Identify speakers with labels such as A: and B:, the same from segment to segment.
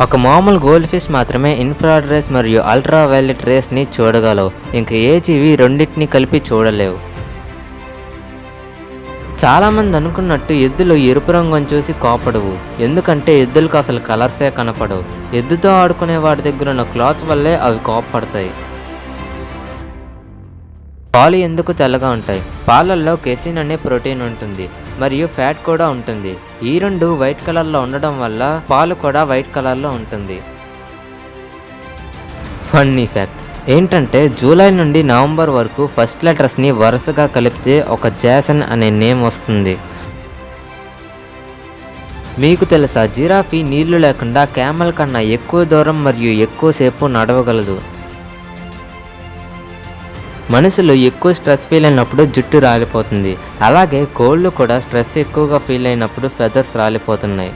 A: ఒక మామూలు gold fish మాత్రమే ఇన్ఫ్రారెడ్ రేస్ మరియు అల్ట్రా వైలెట్ రేస్ని చూడగలవు. ఇంక ఏ జీవి రెండింటిని కలిపి చూడలేవు. చాలామంది అనుకున్నట్టు ఎద్దులు ఎరుపు రంగుని చూసి కోపడవు. ఎందుకంటే ఎద్దులకు అసలు కలర్సే కనపడవు. ఎద్దుతో ఆడుకునే వాడి దగ్గర ఉన్న క్లాత్ వల్లే అవి కోపడతాయి. పాలు ఎందుకు తెల్లగా ఉంటాయి? పాలల్లో కెసిన్ అనే ప్రోటీన్ ఉంటుంది మరియు ఫ్యాట్ కూడా ఉంటుంది. ఈ రెండు వైట్ కలర్లో ఉండడం వల్ల పాలు కూడా వైట్ కలర్లో ఉంటుంది. ఫన్నీ ఫ్యాక్ట్ ఏంటంటే జూలై నుండి నవంబర్ వరకు ఫస్ట్ లెటర్స్ని వరుసగా కలిపితే ఒక జాసన్ అనే నేమ్ వస్తుంది. మీకు తెలుసా, జిరాఫీ నీళ్లు లేకుండా క్యామెల్ కన్నా ఎక్కువ దూరం మరియు ఎక్కువసేపు నడవగలదు. మనుషులు ఎక్కువ స్ట్రెస్ ఫీల్ అయినప్పుడు జుట్టు రాలిపోతుంది. అలాగే కోళ్ళు కూడా స్ట్రెస్ ఎక్కువగా ఫీల్ అయినప్పుడు ఫెదర్స్ రాలిపోతున్నాయి.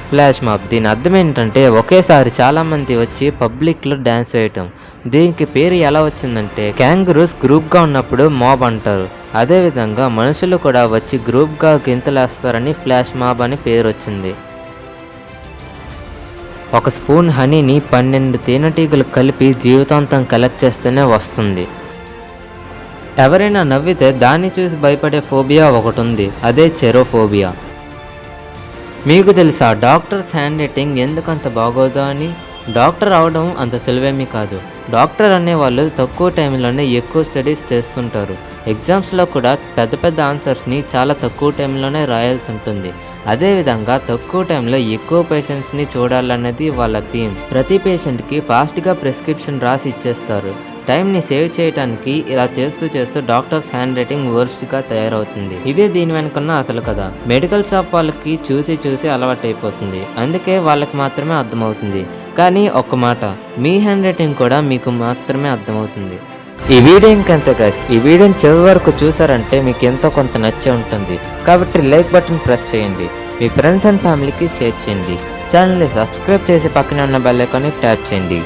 A: ఫ్లాష్ మాబ్ దీని అర్థం ఏంటంటే ఒకేసారి చాలామంది వచ్చి పబ్లిక్లో డ్యాన్స్ వేయటం. దీనికి పేరు ఎలా వచ్చిందంటే క్యాంగరూస్ గ్రూప్గా ఉన్నప్పుడు మాబ్ అంటారు. అదేవిధంగా మనుషులు కూడా వచ్చి గ్రూప్గా గెంతులేస్తారని ఫ్లాష్ మాబ్ అని పేరు వచ్చింది. ఒక స్పూన్ హనీని 12 తేనెటీగలు కలిపి జీవితాంతం కలెక్ట్ చేస్తేనే వస్తుంది. ఎవరైనా నవ్వితే దాన్ని చూసి భయపడే ఫోబియా ఒకటి ఉంది, అదే చెరోఫోబియా. మీకు తెలుసా డాక్టర్స్ హ్యాండ్ రైటింగ్ ఎందుకంత బాగోదో అని? డాక్టర్ అవడం అంత సులువేమీ కాదు. డాక్టర్ అనేవాళ్ళు తక్కువ టైంలోనే ఎక్కువ స్టడీస్ చేస్తుంటారు. ఎగ్జామ్స్లో కూడా పెద్ద పెద్ద ఆన్సర్స్ని చాలా తక్కువ టైంలోనే రాయాల్సి ఉంటుంది. అదేవిధంగా తక్కువ టైంలో ఎక్కువ పేషెంట్స్ని చూడాలన్నది వాళ్ళ థీమ్. ప్రతి పేషెంట్కి ఫాస్ట్గా ప్రిస్క్రిప్షన్ రాసి ఇచ్చేస్తారు. టైంని సేవ్ చేయడానికి ఇలా చేస్తూ డాక్టర్స్ హ్యాండ్ రైటింగ్ వర్స్ట్గా తయారవుతుంది. ఇదే దీని వెనుకున్న అసలు కదా. మెడికల్ షాప్ వాళ్ళకి చూసి అలవాటైపోతుంది. అందుకే వాళ్ళకి మాత్రమే అర్థమవుతుంది. కానీ ఒక్క మాట, మీ హ్యాండ్ రైటింగ్ కూడా మీకు మాత్రమే అర్థమవుతుంది. ఈ వీడియో ఇంకంతే గైస్. ఈ వీడియోని చివరి వరకు చూసారంటే మీకు ఎంతో కొంత నచ్చే ఉంటుంది. కాబట్టి లైక్ బటన్ ప్రెస్ చేయండి. మీ ఫ్రెండ్స్ అండ్ ఫ్యామిలీకి షేర్ చేయండి. ఛానల్ని సబ్స్క్రైబ్ చేసి పక్కనే ఉన్న బెల్ ఐకాన్ని ట్యాప్ చేయండి.